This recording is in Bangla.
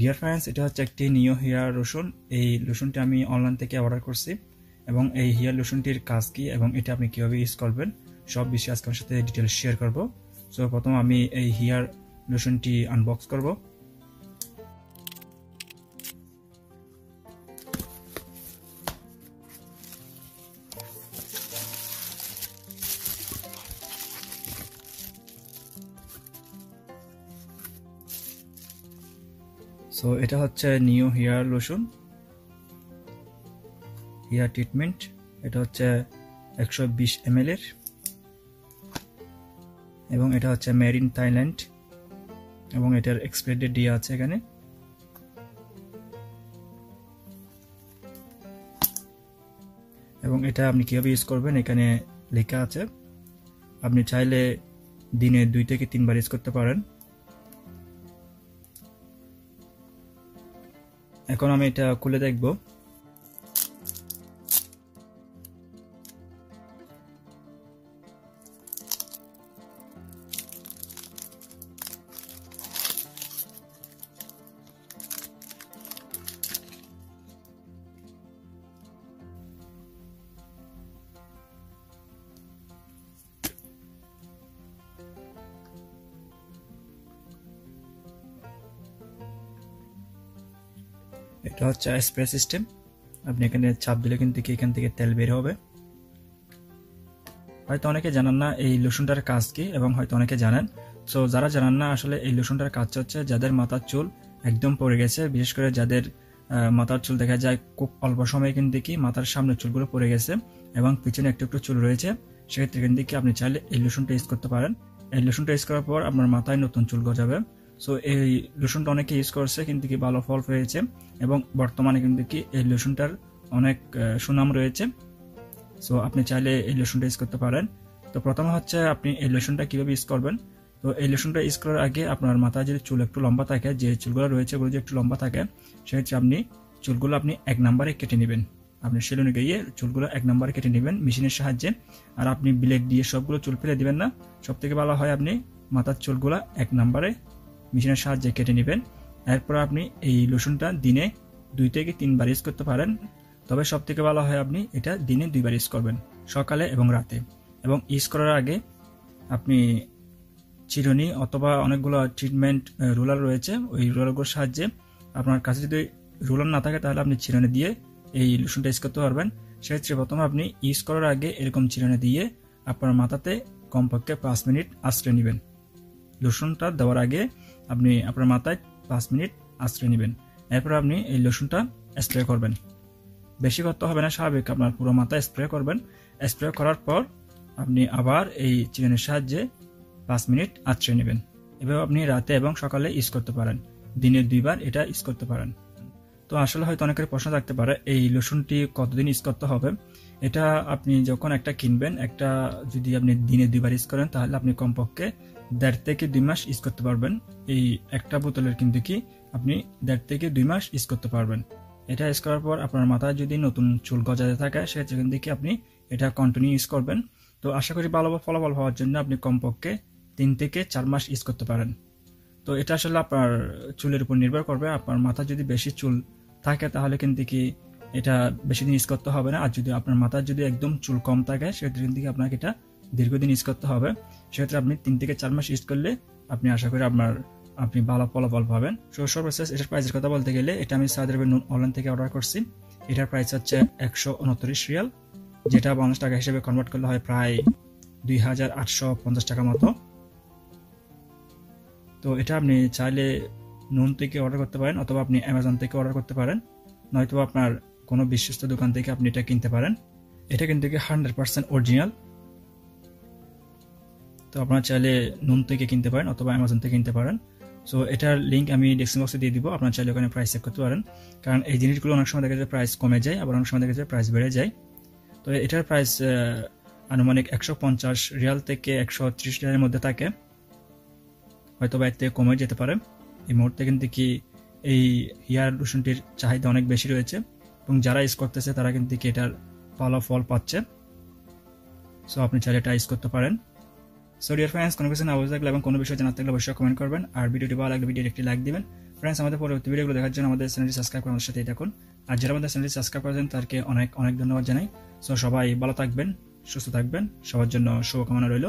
ডিয়ার ফ্রেন্ডস, এটা হচ্ছে একটি নিও হেয়ার লোশন। এই লোশনটি আমি অনলাইন থেকে অর্ডার করছি এবং এই হেয়ার লোশনটির কাজ কি এবং এটা আপনি কিভাবে ইউজ করবেন সব বিষয়ে আজকে আমার সাথে ডিটেইলস শেয়ার করব। সো প্রথম আমি এই হেয়ার লোশনটি আনবক্স করব। সো এটা হচ্ছে নিও হেয়ার লোশন, হেয়ার ট্রিটমেন্ট। এটা হচ্ছে 120 ml এর এবং এটা হচ্ছে মেড ইন থাইল্যান্ড এবং এটার এক্সপায়ারি ডেট দেওয়া আছে এখানে। এবং এটা আপনি কিভাবে ইউজ করবেন এখানে লেখা আছে। আপনি চাইলে দিনে 2 থেকে 3 বার ইউজ করতে পারেন। এখন আমি এটা খুলে দেখব। এটা হচ্ছে স্প্রে সিস্টেম। আপনি এখানে চাপ দিলে কিন্তু এখান থেকে তেল বের হবে। হয়তো অনেকে জানেন না এই লোশনটার কাজ কি এবং হয়তো অনেকে জানেন। সো যারা জানেন না, আসলে এই লোশনটার কাজ হচ্ছে যাদের মাথার চুল একদম পড়ে গেছে, বিশেষ করে যাদের মাথার চুল দেখা যায় খুব অল্প সময়ে কিন্তু মাথার সামনের চুলগুলো পড়ে গেছে এবং পিছনে একটু একটু চুল রয়েছে, সেক্ষেত্রে কিন্তু আপনি চাইলে এই লোশনটা ইউজ করতে পারেন। এই লোশনটা ইউজ করার পর আপনার মাথায় নতুন চুল গজাবে। সো এই লোশনটা অনেকে ইউজ করছে কিন্তু ভালো ফল পেয়েছে এবং বর্তমানে কিন্তু এই লোশনটার অনেক সুনাম রয়েছে। সো আপনি চাইলে এই লোশনটা ইউজ করতে পারেন। তো প্রথমে হচ্ছে আপনি এই লোশনটা কিভাবে ইউজ করবেন। তো এই লোশনটা ইউজ করার আগে আপনার মাথায় যদি চুল একটু লম্বা থাকে, যে চুলগুলো রয়েছে ওগুলো যদি একটু লম্বা থাকে, সেক্ষেত্রে আপনি চুলগুলো আপনি 1 নম্বরে কেটে নেবেন। আপনি সেলুনে গিয়ে চুলগুলো 1 নম্বরে কেটে নেবেন মেশিনের সাহায্যে। আর আপনি ব্লেড দিয়ে সবগুলো চুল ফেলে দিবেন না। সব থেকে ভালো হয় আপনি মাথার চুলগুলো 1 নম্বরে মেশিনের সাহায্যে কেটে নেবেন। এরপর আপনি এই লোশনটা দিনে 2 থেকে 3 বার ইউজ করতে পারেন। তবে সব থেকে ভালো হয় আপনি এটা দিনে 2 বার ইউজ করবেন, সকালে এবং রাতে। এবং ইউজ করার আগে আপনি চিরুনি অথবা অনেকগুলো ট্রিটমেন্ট রোলার রয়েছে, ওই রোলারগুলোর সাহায্যে, আপনার কাছে যদি রোলার না থাকে তাহলে আপনি চিরুনি দিয়ে এই লোশনটা ইউজ করতে পারবেন। সেক্ষেত্রে প্রথমে আপনি ইউজ করার আগে এরকম চিরুনি দিয়ে আপনার মাথাতে কমপক্ষে 5 মিনিট আশ্রয় নেবেন। লোশনটা দেওয়ার আগে আপনি আপনার মাথায় 5 মিনিট আশ্রয় নেবেন। এরপর আপনি এই লোশনটা স্প্রে করবেন। বেশি করতে হবে না, স্বাভাবিক আপনার পুরো মাথায় স্প্রে করবেন। স্প্রে করার পর আপনি আবার এই চিরুনির সাহায্যে 5 মিনিট আশ্রয় নেবেন। এভাবে আপনি রাতে এবং সকালে ইউজ করতে পারেন, দিনে 2 বার এটা ইউজ করতে পারেন। তো আসলে হয়তো অনেকের প্রশ্ন থাকতে পারে এই লোশনটি কতদিন ইউজ করতে হবে। এটা আপনি যখন একটা কিনবেন, একটা যদি আপনি দিনে 2 বার ইউজ করেন তাহলে আপনি কমপক্ষে 1.5 থেকে 2 মাস ইউজ করতে পারবেন। এই একটা বোতলের কিন্তু আপনি 1.5 থেকে 2 মাস ইউজ করতে পারবেন। এটা ইউজ করার পর আপনার মাথায় যদি নতুন চুল গজাতে থাকে সেক্ষেত্রে কিন্তু আপনি এটা কন্টিনিউ ইউজ করবেন। তো আশা করি ভালো ফলাফল হওয়ার জন্য আপনি কমপক্ষে 3 থেকে 4 মাস ইউজ করতে পারেন। তো এটা আসলে আপনার চুলের উপর নির্ভর করবে। আপনার মাথায় যদি বেশি চুল থাকে তাহলে কিন্তু এটা বেশি দিন ইউজ করতে হবে না। আর যদি আপনার মাথায় যদি একদম চুল কম থাকে সেক্ষেত্রে কিন্তু আপনাকে এটা দীর্ঘদিন ইউজ করতে হবে। সেক্ষেত্রে আপনি 3 থেকে 4 মাস ইউজ করলে আপনি আশা করি আপনি ভালো ফলাফল পাবেন। সর্বশেষ এটার প্রাইসের কথা বলতে গেলে, এটা আমি সৌদি আরবের অনলাইন থেকে অর্ডার করছি। এটার প্রাইস হচ্ছে 129 রিয়াল, যেটা বাংলাদেশ টাকা হিসেবে কনভার্ট করলে হয় প্রায় 2850 টাকা মতো। তো এটা আপনি চাইলে নুন থেকে অর্ডার করতে পারেন অথবা আপনি অ্যামাজন থেকে অর্ডার করতে পারেন, নয়তো আপনার কোনো বিশ্বস্ত দোকান থেকে আপনি এটা কিনতে পারেন। এটা কিন্তু 100% অরিজিনাল। তো আপনারা চাইলে নুন থেকে কিনতে পারেন অথবা অ্যামাজন থেকে কিনতে পারেন। সো এটার লিঙ্ক আমি ডেসক্রিপশন বক্সে দিয়ে দিব, আপনারা চাইলে ওখানে প্রাইস চেক করতে পারেন। কারণ এই জিনিসগুলো অনেক সময় দেখা যায় প্রাইস কমে যায়, আবার অনেক সময় দেখা যায় প্রাইস বেড়ে যায়। তো এটার প্রাইস আনুমানিক 150 রিয়াল থেকে 130 রিয়ালের মধ্যে থাকে, হয়তো বা এর থেকে কমে যেতে পারে। এই মুহূর্তে কিন্তু এই হেয়ার লোশনটির চাহিদা অনেক বেশি রয়েছে এবং যারা ইউজ করতেছে তারা কিন্তু এটার ভালো ফল পাচ্ছে। সো আপনি চাইলে এটা ইউজ করতে পারেন। সো ডিয়ার ফ্রেন্ডস, কোনো কিছু না বুঝতে থাকলে এবং কোনো বিষয় জানাতে থাকলে অবশ্যই কমেন্ট করবেন। আর ভিডিওটি ভালো লাগলে ভিডিওটি একটি লাইক দিবেন। ফ্রেন্ডস, আমাদের পরবর্তী ভিডিওগুলো দেখার জন্য আমাদের চ্যানেলটি সাবস্ক্রাইব করে আমাদের সাথেই থাকুন। আর যারা আমাদের চ্যানেলটি সাবস্ক্রাইব করেছেন তাদেরকে অনেক অনেক ধন্যবাদ জানাই। সো সবাই ভালো থাকবেন, সুস্থ থাকবেন, সবার জন্য শুভকামনা রইল।